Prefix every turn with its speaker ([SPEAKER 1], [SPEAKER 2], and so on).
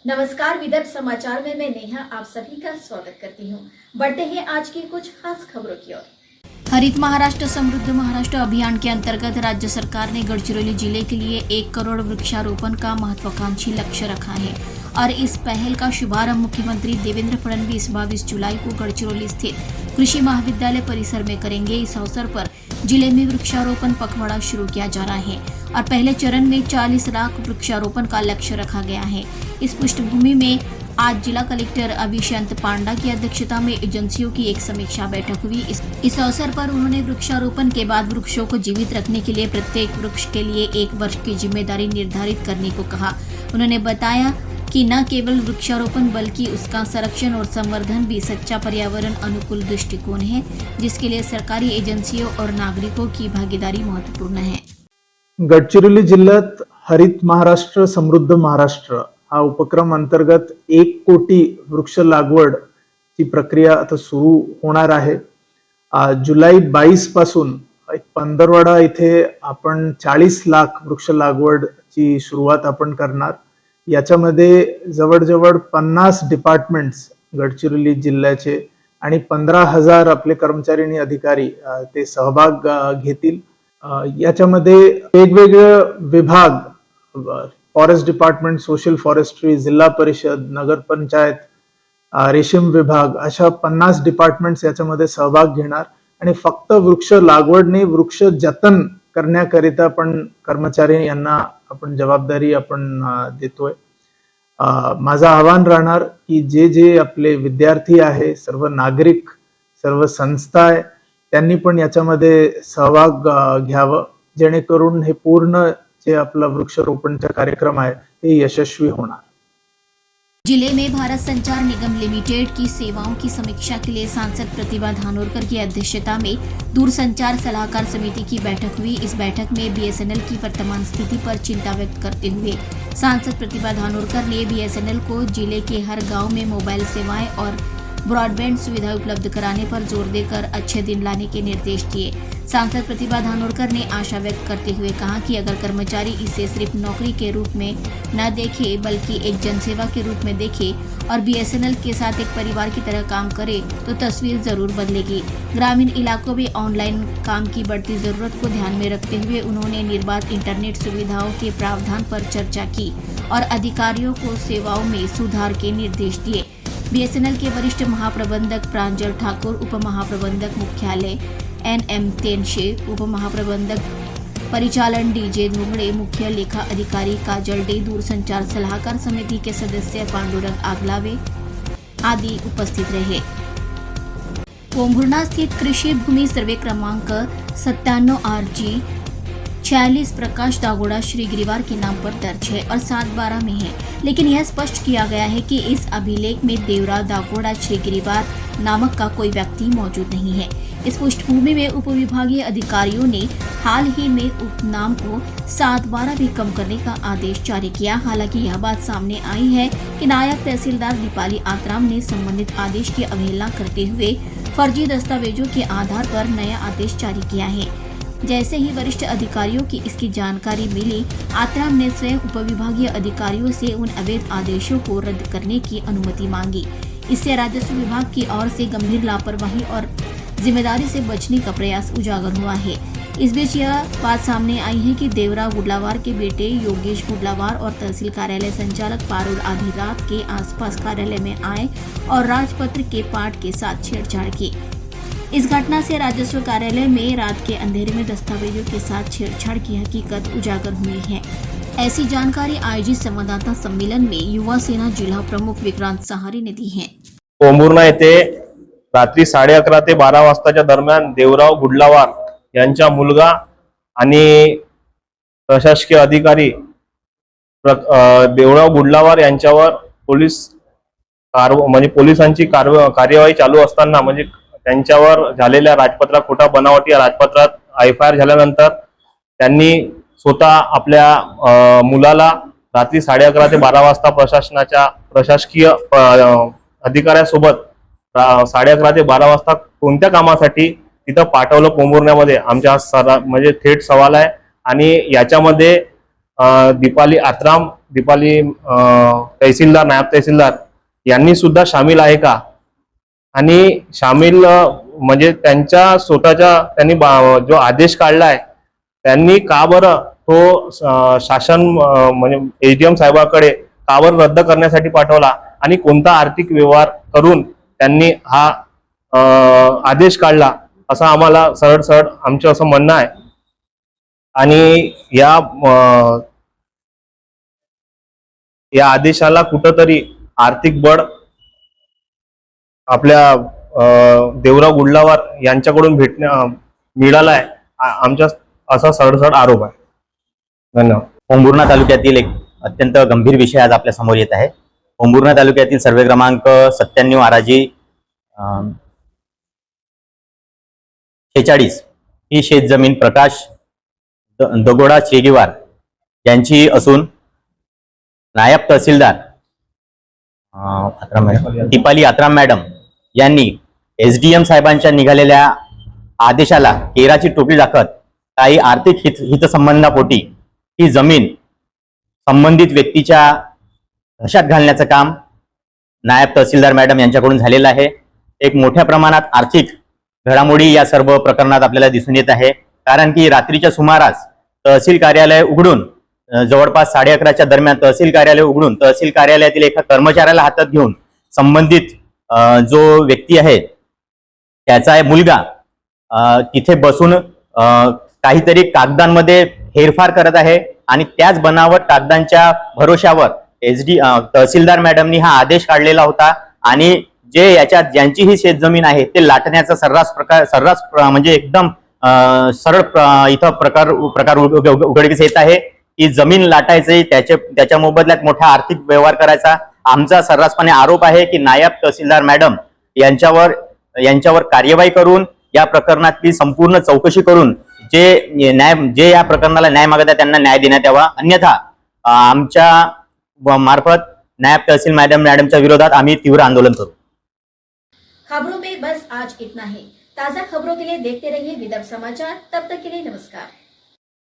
[SPEAKER 1] नमस्कार, विदर्भ समाचार में मैं नेहा आप सभी का स्वागत करती हूँ। बढ़ते हैं आज की कुछ खास खबरों की ओर। हरित महाराष्ट्र समृद्ध महाराष्ट्र अभियान के अंतर्गत राज्य सरकार ने गढ़चिरौली जिले के लिए 1 करोड़ वृक्षारोपण का महत्वाकांक्षी लक्ष्य रखा है और इस पहल का शुभारंभ मुख्यमंत्री देवेंद्र फडणवीस 22 जुलाई को गढ़चिरौली स्थित कृषि महाविद्यालय परिसर में करेंगे। इस अवसर पर जिले में वृक्षारोपण पखवाड़ा शुरू किया जा रहा है और पहले चरण में 40 लाख वृक्षारोपण का लक्ष्य रखा गया है। इस पृष्ठभूमि में आज जिला कलेक्टर अभिषंत पांडा की अध्यक्षता में एजेंसियों की एक समीक्षा बैठक हुई। इस अवसर पर उन्होंने वृक्षारोपण के बाद वृक्षों को जीवित रखने के लिए प्रत्येक वृक्ष के लिए 1 वर्ष की जिम्मेदारी निर्धारित करने को कहा। उन्होंने बताया कि न केवल वृक्षारोपण बल्कि उसका संरक्षण और संवर्धन भी सच्चा पर्यावरण अनुकूल दृष्टिकोण है, जिसके लिए सरकारी एजेंसियों और नागरिकों की भागीदारी महत्वपूर्ण है।
[SPEAKER 2] गडचिरोली जिल्ह्यात हरित महाराष्ट्र समृद्ध महाराष्ट्र हा उपक्रम अंतर्गत 1 कोटी वृक्ष लागवड ची प्रक्रिया आता सुरू होणार आहे। जुलै 22 पासून पंधरवाडा इथे आपण 40 लाख वृक्ष लागवड ची सुरुवात आपण करणार। याच्यामध्ये जवळजवळ 50 डिपार्टमेंट्स गडचिरोली जिल्ह्याचे आणि 15,000 आपले कर्मचारी आणि अधिकारी ते सहभाग घेतील। याच्यामध्ये वेगवेगळे विभाग, फॉरेस्ट डिपार्टमेंट, सोशल फॉरेस्ट्री, जिल्हा परिषद, नगर पंचायत, रेशीम विभाग अशा 50 डिपार्टमेंट्स याच्यामध्ये सहभाग घेणार आणि फक्त वृक्ष लागवड नाही, वृक्ष जतन करण्याकरिता पण कर्मचारी यांना आपण जबाबदारी आपण देतोय। माझं आव्हान राहणार की जे आपले विद्यार्थी आहे, सर्व नागरिक, सर्व संस्था आहे, त्यांनी पण याच्यामध्ये सहभाग घ्यावा, जेणेकरून हे पूर्ण जे आपला वृक्षारोपणचा कार्यक्रम आहे हे यशस्वी होणार।
[SPEAKER 1] जिले में भारत संचार निगम लिमिटेड की सेवाओं की समीक्षा के लिए सांसद प्रतिभा धानोरकर की अध्यक्षता में दूरसंचार सलाहकार समिति की बैठक हुई। इस बैठक में बीएसएनएल की वर्तमान स्थिति पर चिंता व्यक्त करते हुए सांसद प्रतिभा धानोरकर ने बीएसएनएल को जिले के हर गांव में मोबाइल सेवाएं और ब्रॉडबैंड सुविधा उपलब्ध कराने पर जोर देकर अच्छे दिन लाने के निर्देश दिए। सांसद प्रतिभा धानोरकर ने आशा व्यक्त करते हुए कहा कि अगर कर्मचारी इसे सिर्फ नौकरी के रूप में न देखे बल्कि एक जनसेवा के रूप में देखे और बीएसएनएल के साथ एक परिवार की तरह काम करे तो तस्वीर जरूर बदलेगी। ग्रामीण इलाकों में ऑनलाइन काम की बढ़ती जरूरत को ध्यान में रखते हुए उन्होंने निर्बाध इंटरनेट सुविधाओं के प्रावधान पर चर्चा की और अधिकारियों को सेवाओं में सुधार के निर्देश दिए। बीएसएनएल के वरिष्ठ महाप्रबंधक प्रांजल ठाकुर, उप महाप्रबंधक मुख्यालय NM तेनशे, उप महाप्रबंधक परिचालन DJ धोंगड़े, मुख्य लेखा अधिकारी काजल डे, दूरसंचार सलाहकार समिति के सदस्य पांडुरंग आगलावे आदि उपस्थित रहे। पोंभुर्णा स्थित कृषि भूमि सर्वे क्रमांक 97 RG 46 प्रकाश दागोड़ा श्री गिरिवार के नाम पर दर्ज है और 7/12 में है, लेकिन यह स्पष्ट किया गया है कि इस अभिलेख में देवरा दागोड़ा श्री गिरिवार नामक का कोई व्यक्ति मौजूद नहीं है। इस पृष्ठभूमि में उपविभागीय अधिकारियों ने हाल ही में उपनाम को 7/12 भी कम करने का आदेश जारी किया। हालांकि यह बात सामने आई है कि नायब तहसीलदार दीपाली आत्राम ने संबंधित आदेश की अवहेलना करते हुए फर्जी दस्तावेजों के आधार पर नया आदेश जारी किया है। जैसे ही वरिष्ठ अधिकारियों की इसकी जानकारी मिली, आत्राम ने स्वयं उपविभागीय अधिकारियों से उन अवैध आदेशों को रद्द करने की अनुमति मांगी। इससे राजस्व विभाग की ओर से गंभीर लापरवाही और जिम्मेदारी से बचने का प्रयास उजागर हुआ है। इस बीच यह बात सामने आई है कि देवरा गुडलावार के बेटे योगेश गुडलावार और तहसील कार्यालय संचालक पारुल आधी रात के आसपास कार्यालय में आए और राजपत्र के पाठ के साथ छेड़छाड़ की। इस घटना से राजस्व कार्यालय में रात के अंधेरे में दस्तावेजों के साथ छेड़छाड़ की हकीकत उजागर हुई है। ऐसी जानकारी आयोजित संवाददाता सम्मेलन में युवा सेना जिला प्रमुख विक्रांत सहारे ने दी है।
[SPEAKER 3] पोंभुर्णा येथे रात्री 11:30 ते 12 वाजताच्या दरम्यान देवराव गुडलावार यांचा मुलगा आणि प्रशासकीय अधिकारी देवराव गुडलावार यांच्यावर पोलिसांची कार्यवाही चालू असताना त्यांच्यावर झालेल्या राजपत्रात खोटा बनावट या राजपत्रात FIR झाल्यानंतर त्यांनी स्वतः आपल्या मुलाला रात्री 11:30 ते 12 वाजता प्रशासकीय अधिकाऱ्यासोबत 11:30 ते 12 वाजता कोणत्या कामासाठी तिथं पाठवलं पोंभुर्ण्यामध्ये आमच्या थेट सवाल आहे। आणि याच्यामध्ये दीपाली आत्राम दीपाली तहसीलदार, नायब तहसीलदार यांनी सुद्धा सामील आहे का? आणि सामील म्हणजे त्यांच्या स्वतःच्या त्यांनी जो आदेश काढलाय त्यांनी का बरं तो शासन म्हणजे एसडीएम साहेबाकडे का बरं रद्द करण्यासाठी पाठवला आणि कोणता आर्थिक व्यवहार करून त्यांनी हा आदेश काढला असं आम्हाला सरळ सरळ आमचं असं म्हणणं आहे. आणि या आदेशाला कुठंतरी आर्थिक बळ आपल्या देवराव गुडलावार यांच्याकडून मिळाला आहे आमच्या असा सरळ आरोप आहे. धन्यवाद.
[SPEAKER 4] पोंभुर्णा तालुक्यातील एक अत्यंत गंभीर विषय आज आपल्या समोर येत आहे. पोंभुर्णा तालुक्यातील सर्वे क्रमांक 97 आराजी 46 ही शेतजमीन प्रकाश दगोडा श्रीगिवार यांची असून नायब तहसीलदार दीपाली आत्राम मॅडम यांनी एसडीएम साहेबांच्या निघालेल्या आदेशाला केराची टोपली दाखवत काही आर्थिक हितसंबंधापोटी ही जमीन संबंधित व्यक्तीच्या घशात घालण्याचं काम नायब तहसीलदार मॅडम यांच्याकडून झालेलं आहे. एक मोठ्या प्रमाणात आर्थिक घडामोडी या सर्व प्रकरणात आपल्याला दिसून येत आहे. कारण की रात्रीच्या सुमारास तहसील कार्यालय उघडून जवळपास 11:30च्या दरम्यान तहसील कार्यालय उघडून तहसील कार्यालयातील एका कर्मचाऱ्याला हातात घेऊन संबंधित जो व्यक्ती आहे त्याचा मुलगा तिथे बसून काहीतरी कागदांमध्ये हेरफार करत आहे आणि त्याच बनावट कागदांच्या भरोशावर तहसीलदार मॅडमनी हा आदेश काढलेला होता आणि ज्यांची ही शेतजमीन आहे ते लाटण्याचा सर्रास म्हणजे एकदम सरळ इथं प्रकार उघडकीस येत आहे की जमीन लाटायचे त्याच्या मोबदल्यात मोठा आर्थिक व्यवहार करायचा. आमचा सर्रासपणे आरोप आहे की नायब तहसीलदार मॅडम यांच्यावर कार्यवाही करून या प्रकरणातली संपूर्ण चौकशी करून जे या प्रकरणाला न्याय मागत आहे त्यांना न्याय देण्यात यावा. अन्यथा आमच्या मार्फत नायब तहसील मॅडमच्या विरोधात आम्ही तीव्र आंदोलन करू.
[SPEAKER 1] खबरों में बस आज इतना ही. ताज़ा खबरों के लिए देखते रहिए विदर्भ समाचार. तब तक के लिए नमस्कार.